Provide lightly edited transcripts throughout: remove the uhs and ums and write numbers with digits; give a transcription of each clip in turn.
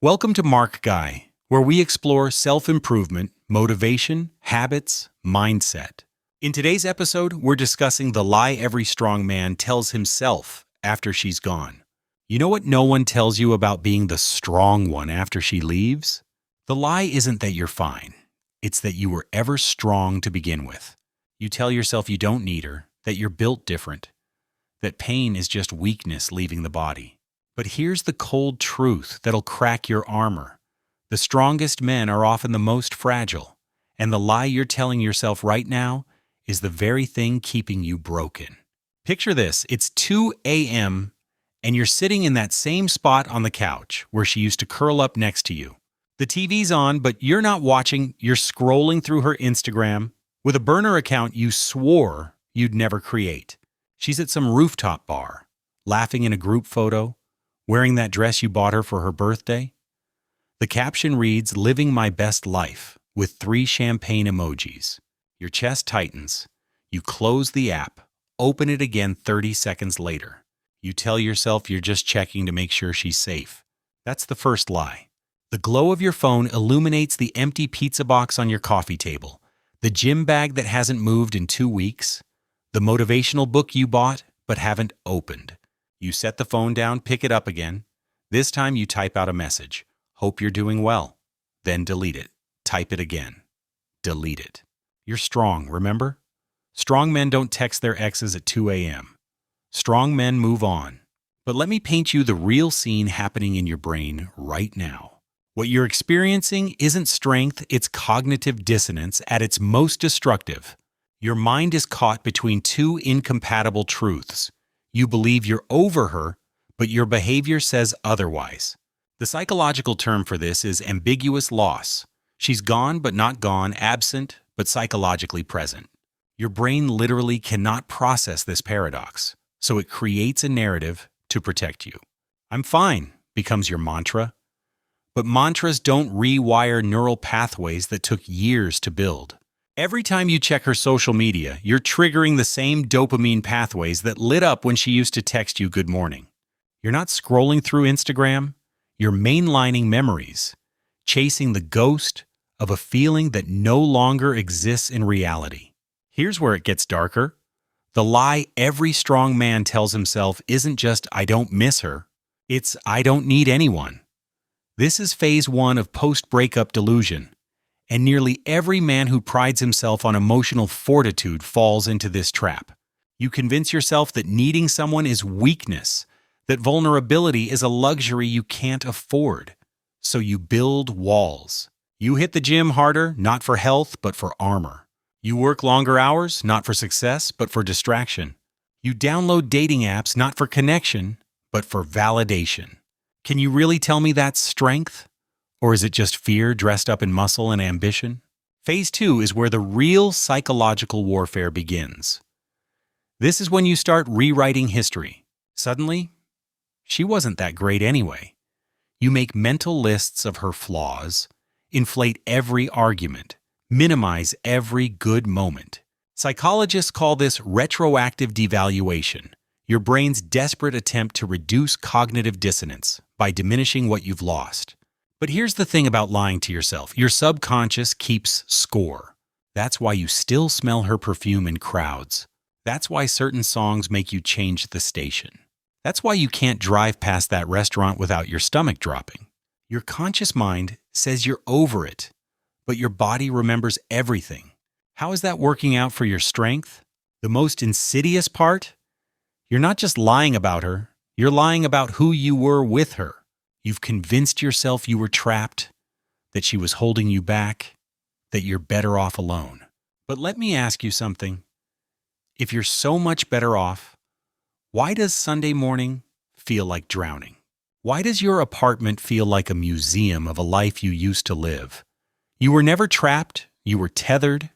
Welcome to MarkGuy, where we explore self-improvement, motivation, habits, mindset. In today's episode, we're discussing the lie every strong man tells himself after she's gone. You know what no one tells you about being the strong one after she leaves? The lie isn't that you're fine. It's that you were ever strong to begin with. You tell yourself you don't need her, that you're built different, that pain is just weakness leaving the body. But here's the cold truth that'll crack your armor. The strongest men are often the most fragile, and the lie you're telling yourself right now is the very thing keeping you broken. Picture this, it's 2 a.m., and you're sitting in that same spot on the couch where she used to curl up next to you. The TV's on, but you're not watching, you're scrolling through her Instagram with a burner account you swore you'd never create. She's at some rooftop bar, laughing in a group photo, wearing that dress you bought her for her birthday. The caption reads, "Living my best life," with 3 champagne emojis. Your chest tightens. You close the app, open it again 30 seconds later. You tell yourself you're just checking to make sure she's safe. That's the first lie. The glow of your phone illuminates the empty pizza box on your coffee table, the gym bag that hasn't moved in 2 weeks, the motivational book you bought but haven't opened. You set the phone down, pick it up again. This time you type out a message. Hope you're doing well. Then delete it. Type it again. Delete it. You're strong, remember? Strong men don't text their exes at 2 a.m. Strong men move on. But let me paint you the real scene happening in your brain right now. What you're experiencing isn't strength, it's cognitive dissonance at its most destructive. Your mind is caught between 2 incompatible truths. You believe you're over her, but your behavior says otherwise. The psychological term for this is ambiguous loss. She's gone but not gone, absent but psychologically present. Your brain literally cannot process this paradox, so it creates a narrative to protect you. "I'm fine" becomes your mantra. But mantras don't rewire neural pathways that took years to build. Every time you check her social media, you're triggering the same dopamine pathways that lit up when she used to text you good morning. You're not scrolling through Instagram, you're mainlining memories, chasing the ghost of a feeling that no longer exists in reality. Here's where it gets darker. The lie every strong man tells himself isn't just "I don't miss her," it's "I don't need anyone." This is phase 1 of post-breakup delusion. And nearly every man who prides himself on emotional fortitude falls into this trap. You convince yourself that needing someone is weakness, that vulnerability is a luxury you can't afford. So you build walls. You hit the gym harder, not for health, but for armor. You work longer hours, not for success, but for distraction. You download dating apps, not for connection, but for validation. Can you really tell me that's strength? Or is it just fear dressed up in muscle and ambition? Phase 2 is where the real psychological warfare begins. This is when you start rewriting history. Suddenly, she wasn't that great anyway. You make mental lists of her flaws, inflate every argument, minimize every good moment. Psychologists call this retroactive devaluation, your brain's desperate attempt to reduce cognitive dissonance by diminishing what you've lost. But here's the thing about lying to yourself. Your subconscious keeps score. That's why you still smell her perfume in crowds. That's why certain songs make you change the station. That's why you can't drive past that restaurant without your stomach dropping. Your conscious mind says you're over it, but your body remembers everything. How is that working out for your strength? The most insidious part? You're not just lying about her, you're lying about who you were with her. You've convinced yourself you were trapped, that she was holding you back, that you're better off alone. But let me ask you something. If you're so much better off, why does Sunday morning feel like drowning? Why does your apartment feel like a museum of a life you used to live? You were never trapped, you were tethered,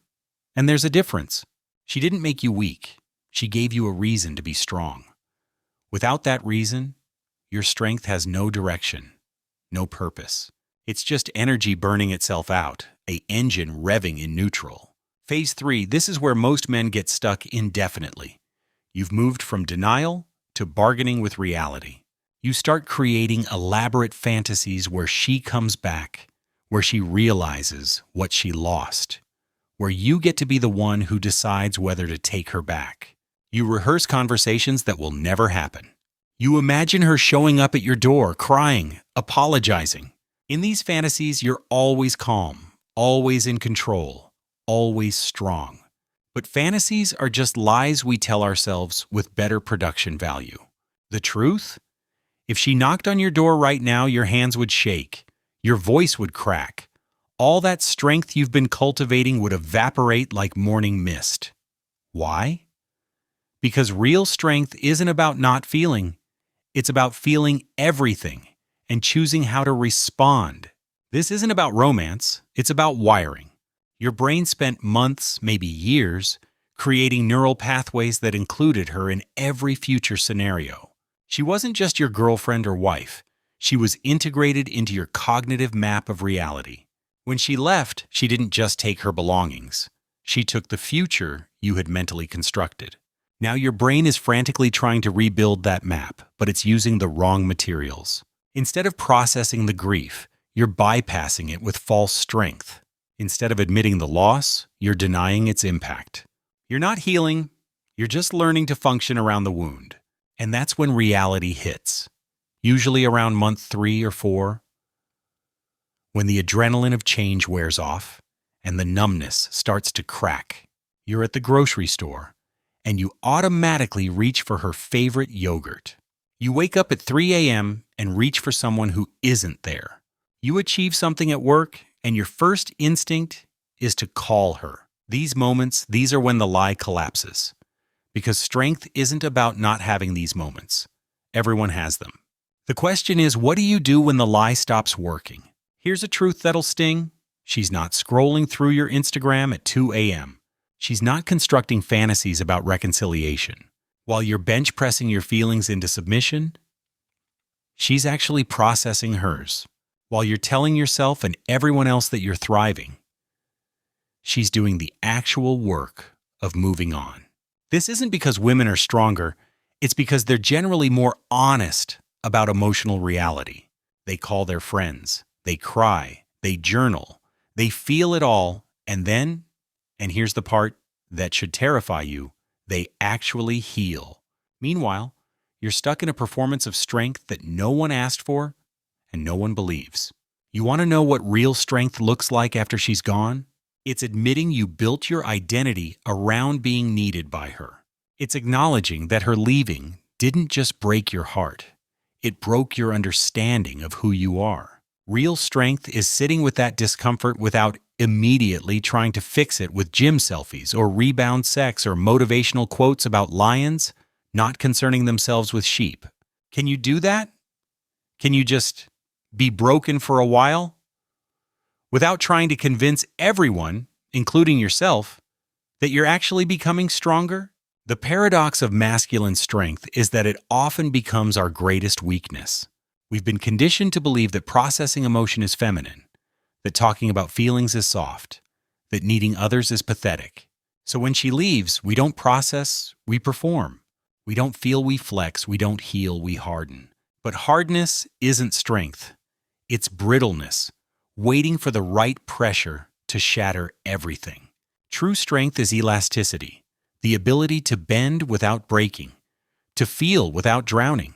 and there's a difference. She didn't make you weak. She gave you a reason to be strong. Without that reason, your strength has no direction, no purpose. It's just energy burning itself out, an engine revving in neutral. Phase 3, this is where most men get stuck indefinitely. You've moved from denial to bargaining with reality. You start creating elaborate fantasies where she comes back, where she realizes what she lost, where you get to be the one who decides whether to take her back. You rehearse conversations that will never happen. You imagine her showing up at your door, crying, apologizing. In these fantasies, you're always calm, always in control, always strong. But fantasies are just lies we tell ourselves with better production value. The truth? If she knocked on your door right now, your hands would shake, your voice would crack. All that strength you've been cultivating would evaporate like morning mist. Why? Because real strength isn't about not feeling. It's about feeling everything and choosing how to respond. This isn't about romance, it's about wiring. Your brain spent months, maybe years, creating neural pathways that included her in every future scenario. She wasn't just your girlfriend or wife. She was integrated into your cognitive map of reality. When she left, she didn't just take her belongings. She took the future you had mentally constructed. Now your brain is frantically trying to rebuild that map, but it's using the wrong materials. Instead of processing the grief, you're bypassing it with false strength. Instead of admitting the loss, you're denying its impact. You're not healing, you're just learning to function around the wound. And that's when reality hits, usually around month 3 or 4, when the adrenaline of change wears off and the numbness starts to crack. You're at the grocery store, and you automatically reach for her favorite yogurt. You wake up at 3 a.m. and reach for someone who isn't there. You achieve something at work, and your first instinct is to call her. These are when the lie collapses. Because strength isn't about not having these moments. Everyone has them. The question is, what do you do when the lie stops working? Here's a truth that'll sting. She's not scrolling through your Instagram at 2 a.m. She's not constructing fantasies about reconciliation. While you're bench pressing your feelings into submission, she's actually processing hers. While you're telling yourself and everyone else that you're thriving, she's doing the actual work of moving on. This isn't because women are stronger, it's because they're generally more honest about emotional reality. They call their friends, they cry, they journal, they feel it all, and then, and here's the part that should terrify you, they actually heal. Meanwhile, you're stuck in a performance of strength that no one asked for and no one believes. You want to know what real strength looks like after she's gone? It's admitting you built your identity around being needed by her. It's acknowledging that her leaving didn't just break your heart. It broke your understanding of who you are. Real strength is sitting with that discomfort without immediately trying to fix it with gym selfies or rebound sex or motivational quotes about lions not concerning themselves with sheep. Can you do that? Can you just be broken for a while? Without trying to convince everyone, including yourself, that you're actually becoming stronger? The paradox of masculine strength is that it often becomes our greatest weakness. We've been conditioned to believe that processing emotion is feminine, that talking about feelings is soft, that needing others is pathetic. So when she leaves, we don't process, we perform. We don't feel, we flex. We don't heal, we harden. But hardness isn't strength. It's brittleness, waiting for the right pressure to shatter everything. True strength is elasticity, the ability to bend without breaking, to feel without drowning,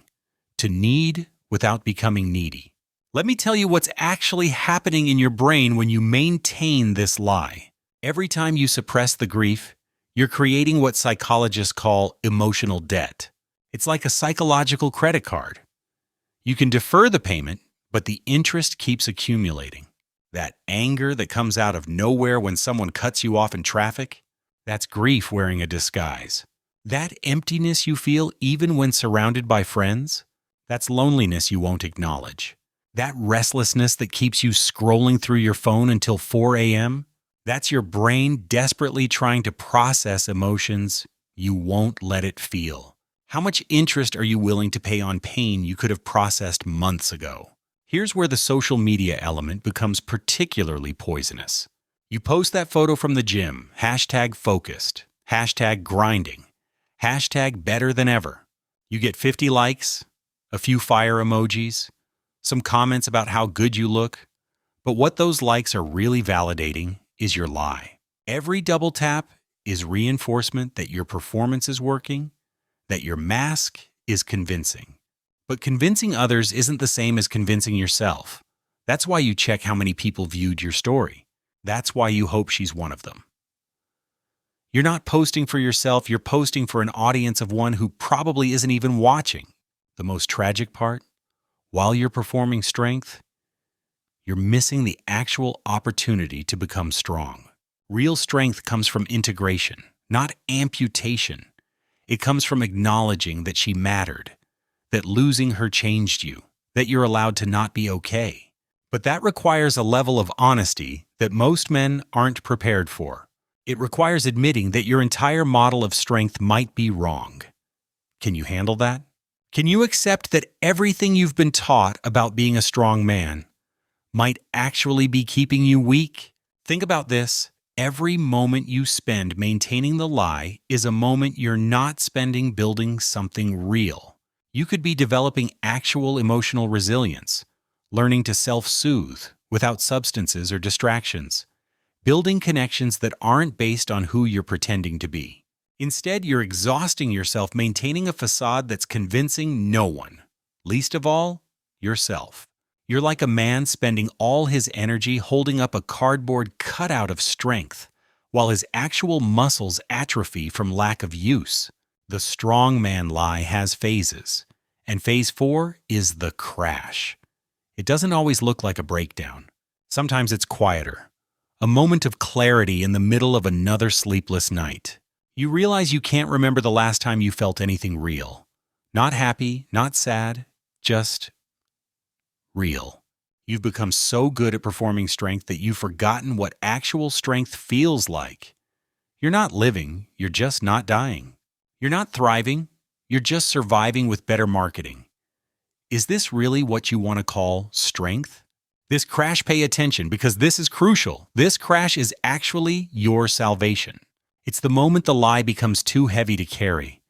to need without becoming needy. Let me tell you what's actually happening in your brain when you maintain this lie. Every time you suppress the grief, you're creating what psychologists call emotional debt. It's like a psychological credit card. You can defer the payment, but the interest keeps accumulating. That anger that comes out of nowhere when someone cuts you off in traffic, that's grief wearing a disguise. That emptiness you feel even when surrounded by friends, that's loneliness you won't acknowledge. That restlessness that keeps you scrolling through your phone until 4 a.m., that's your brain desperately trying to process emotions you won't let it feel. How much interest are you willing to pay on pain you could have processed months ago? Here's where the social media element becomes particularly poisonous. You post that photo from the gym, #focused, #grinding, #better than ever. You get 50 likes, a few fire emojis, some comments about how good you look. But what those likes are really validating is your lie. Every double tap is reinforcement that your performance is working, that your mask is convincing. But convincing others isn't the same as convincing yourself. That's why you check how many people viewed your story. That's why you hope she's one of them. You're not posting for yourself, you're posting for an audience of one who probably isn't even watching. The most tragic part, while you're performing strength, you're missing the actual opportunity to become strong. Real strength comes from integration, not amputation. It comes from acknowledging that she mattered, that losing her changed you, that you're allowed to not be okay. But that requires a level of honesty that most men aren't prepared for. It requires admitting that your entire model of strength might be wrong. Can you handle that? Can you accept that everything you've been taught about being a strong man might actually be keeping you weak? Think about this. Every moment you spend maintaining the lie is a moment you're not spending building something real. You could be developing actual emotional resilience, learning to self-soothe without substances or distractions, building connections that aren't based on who you're pretending to be. Instead, you're exhausting yourself maintaining a facade that's convincing no one, least of all, yourself. You're like a man spending all his energy holding up a cardboard cutout of strength, while his actual muscles atrophy from lack of use. The strong man lie has phases, and phase 4 is the crash. It doesn't always look like a breakdown. Sometimes it's quieter. A moment of clarity in the middle of another sleepless night. You realize you can't remember the last time you felt anything real. Not happy, not sad, just real. You've become so good at performing strength that you've forgotten what actual strength feels like. You're not living, you're just not dying. You're not thriving, you're just surviving with better marketing. Is this really what you want to call strength? This crash, pay attention because this is crucial. This crash is actually your salvation. It's the moment the lie becomes too heavy to carry.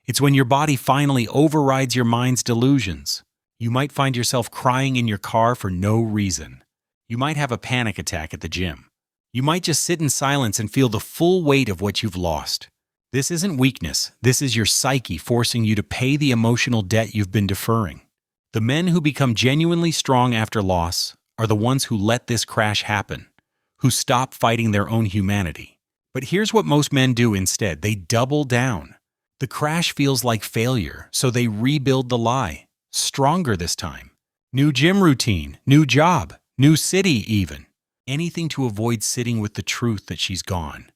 It's when your body finally overrides your mind's delusions. You might find yourself crying in your car for no reason. You might have a panic attack at the gym. You might just sit in silence and feel the full weight of what you've lost. This isn't weakness. This is your psyche forcing you to pay the emotional debt you've been deferring. The men who become genuinely strong after loss are the ones who let this crash happen, who stop fighting their own humanity. But here's what most men do instead. They double down. The crash feels like failure, so they rebuild the lie, stronger this time. New gym routine, new job, new city even. Anything to avoid sitting with the truth that she's gone.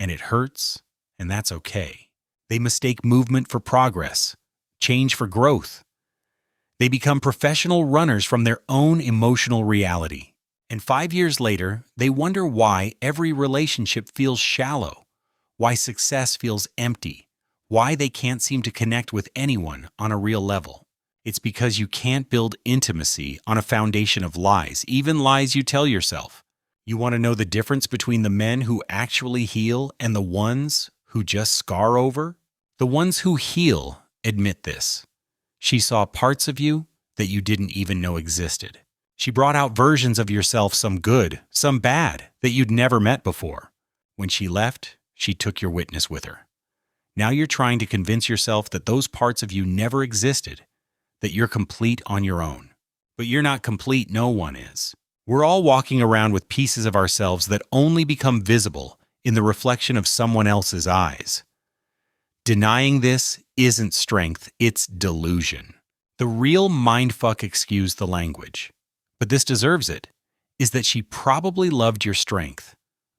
And it hurts, and that's okay. They mistake movement for progress, change for growth. They become professional runners from their own emotional reality. And 5 years later, they wonder why every relationship feels shallow, why success feels empty, why they can't seem to connect with anyone on a real level. It's because you can't build intimacy on a foundation of lies, even lies you tell yourself. You want to know the difference between the men who actually heal and the ones who just scar over? The ones who heal admit this. She saw parts of you that you didn't even know existed. She brought out versions of yourself, some good, some bad, that you'd never met before. When she left, she took your witness with her. Now you're trying to convince yourself that those parts of you never existed, that you're complete on your own. But you're not complete, no one is. We're all walking around with pieces of ourselves that only become visible in the reflection of someone else's eyes. Denying this isn't strength, it's delusion. The real mindfuck, excuse the language, but this deserves it, is that she probably loved your strength,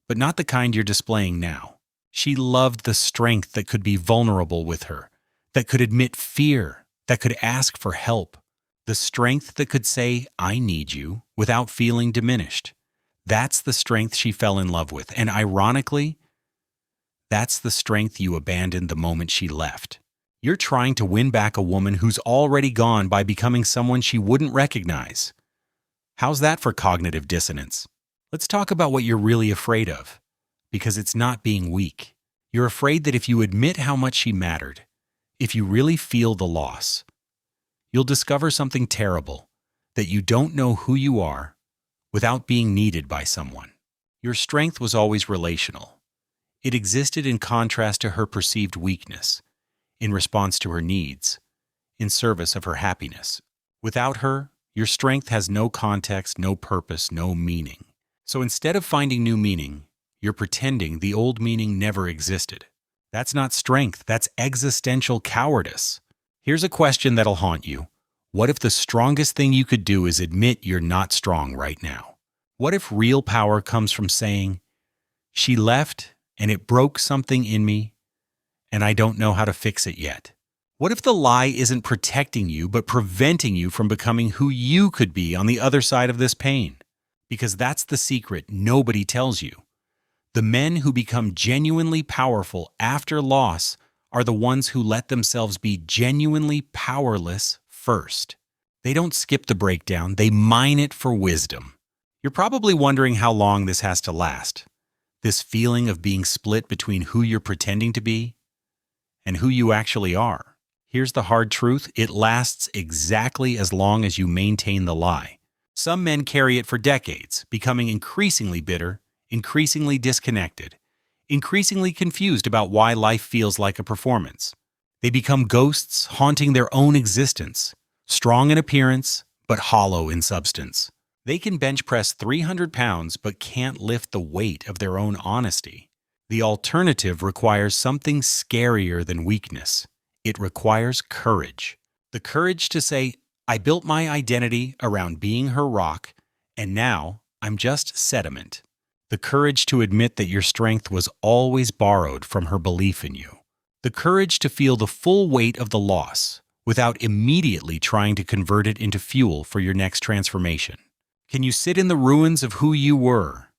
but not the kind you're displaying now. She loved the strength that could be vulnerable with her, that could admit fear, that could ask for help, the strength that could say, "I need you," without feeling diminished. That's the strength she fell in love with, and ironically, that's the strength you abandoned the moment she left. You're trying to win back a woman who's already gone by becoming someone she wouldn't recognize. How's that for cognitive dissonance? Let's talk about what you're really afraid of, because it's not being weak. You're afraid that if you admit how much she mattered, if you really feel the loss, you'll discover something terrible, that you don't know who you are without being needed by someone. Your strength was always relational. It existed in contrast to her perceived weakness, in response to her needs, in service of her happiness. Without her, your strength has no context, no purpose, no meaning. So instead of finding new meaning, you're pretending the old meaning never existed. That's not strength, that's existential cowardice. Here's a question that'll haunt you. What if the strongest thing you could do is admit you're not strong right now? What if real power comes from saying, "She left and it broke something in me, and I don't know how to fix it yet"? What if the lie isn't protecting you but preventing you from becoming who you could be on the other side of this pain? Because that's the secret nobody tells you. The men who become genuinely powerful after loss are the ones who let themselves be genuinely powerless first. They don't skip the breakdown, they mine it for wisdom. You're probably wondering how long this has to last. This feeling of being split between who you're pretending to be and who you actually are. Here's the hard truth: it lasts exactly as long as you maintain the lie. Some men carry it for decades, becoming increasingly bitter, increasingly disconnected, increasingly confused about why life feels like a performance. They become ghosts haunting their own existence, strong in appearance, but hollow in substance. They can bench press 300 pounds but can't lift the weight of their own honesty. The alternative requires something scarier than weakness. It requires courage. The courage to say, "I built my identity around being her rock, and now I'm just sediment." The courage to admit that your strength was always borrowed from her belief in you. The courage to feel the full weight of the loss without immediately trying to convert it into fuel for your next transformation. Can you sit in the ruins of who you were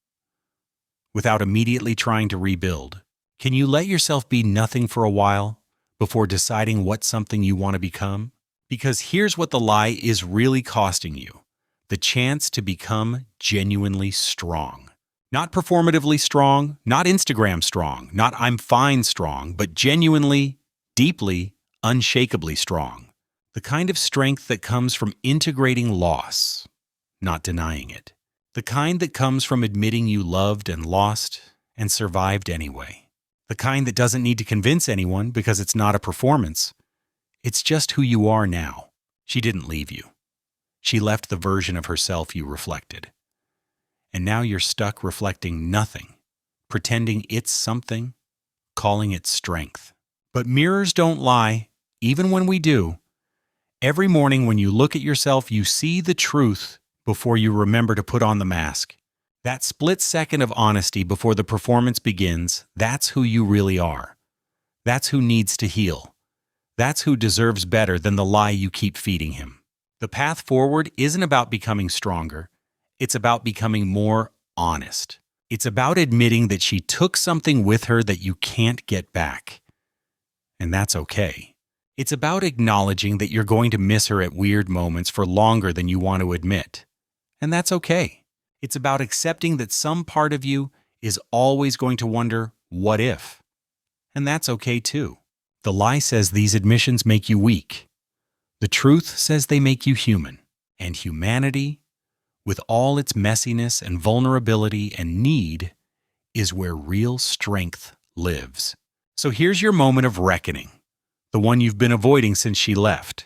without immediately trying to rebuild? Can you let yourself be nothing for a while before deciding what something you want to become? Because here's what the lie is really costing you: the chance to become genuinely strong. Not performatively strong, not Instagram strong, not I'm fine strong, but genuinely, deeply, unshakably strong. The kind of strength that comes from integrating loss, not denying it. The kind that comes from admitting you loved and lost and survived anyway. The kind that doesn't need to convince anyone because it's not a performance. It's just who you are now. She didn't leave you. She left the version of herself you reflected. And now you're stuck reflecting nothing, pretending it's something, calling it strength. But mirrors don't lie, even when we do. Every morning when you look at yourself, you see the truth before you remember to put on the mask. That split second of honesty before the performance begins, that's who you really are. That's who needs to heal. That's who deserves better than the lie you keep feeding him. The path forward isn't about becoming stronger. It's about becoming more honest. It's about admitting that she took something with her that you can't get back. And that's okay. It's about acknowledging that you're going to miss her at weird moments for longer than you want to admit. And that's okay. It's about accepting that some part of you is always going to wonder, what if? And that's okay too. The lie says these admissions make you weak. The truth says they make you human. And humanity, with all its messiness and vulnerability and need, is where real strength lives. So here's your moment of reckoning, the one you've been avoiding since she left.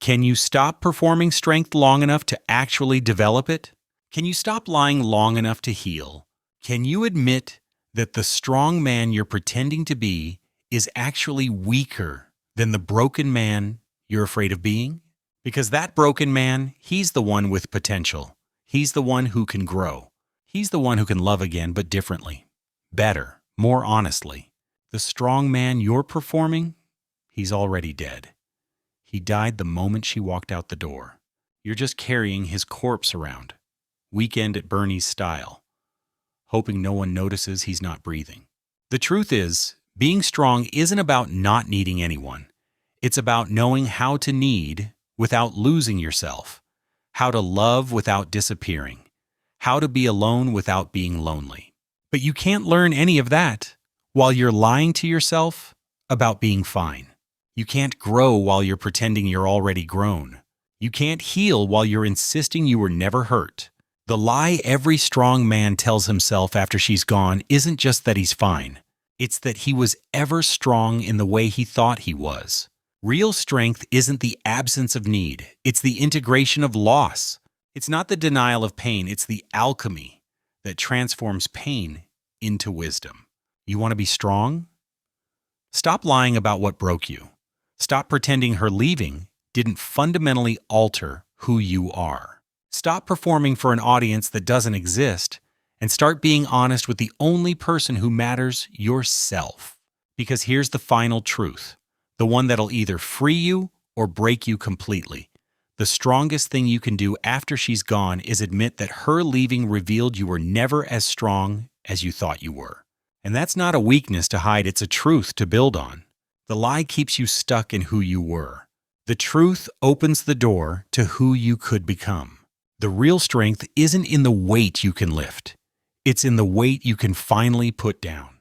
Can you stop performing strength long enough to actually develop it? Can you stop lying long enough to heal? Can you admit that the strong man you're pretending to be is actually weaker than the broken man you're afraid of being? Because that broken man, he's the one with potential. He's the one who can grow. He's the one who can love again, but differently, better, more honestly. The strong man you're performing, he's already dead. He died the moment she walked out the door. You're just carrying his corpse around, weekend at Bernie's style, hoping no one notices he's not breathing. The truth is, being strong isn't about not needing anyone. It's about knowing how to need without losing yourself, how to love without disappearing, how to be alone without being lonely. But you can't learn any of that while you're lying to yourself about being fine. You can't grow while you're pretending you're already grown. You can't heal while you're insisting you were never hurt. The lie every strong man tells himself after she's gone isn't just that he's fine. It's that he was ever strong in the way he thought he was. Real strength isn't the absence of need. It's the integration of loss. It's not the denial of pain. It's the alchemy that transforms pain into wisdom. You want to be strong? Stop lying about what broke you. Stop pretending her leaving didn't fundamentally alter who you are. Stop performing for an audience that doesn't exist and start being honest with the only person who matters, yourself. Because here's the final truth, the one that'll either free you or break you completely. The strongest thing you can do after she's gone is admit that her leaving revealed you were never as strong as you thought you were. And that's not a weakness to hide, it's a truth to build on. The lie keeps you stuck in who you were. The truth opens the door to who you could become. The real strength isn't in the weight you can lift. It's in the weight you can finally put down.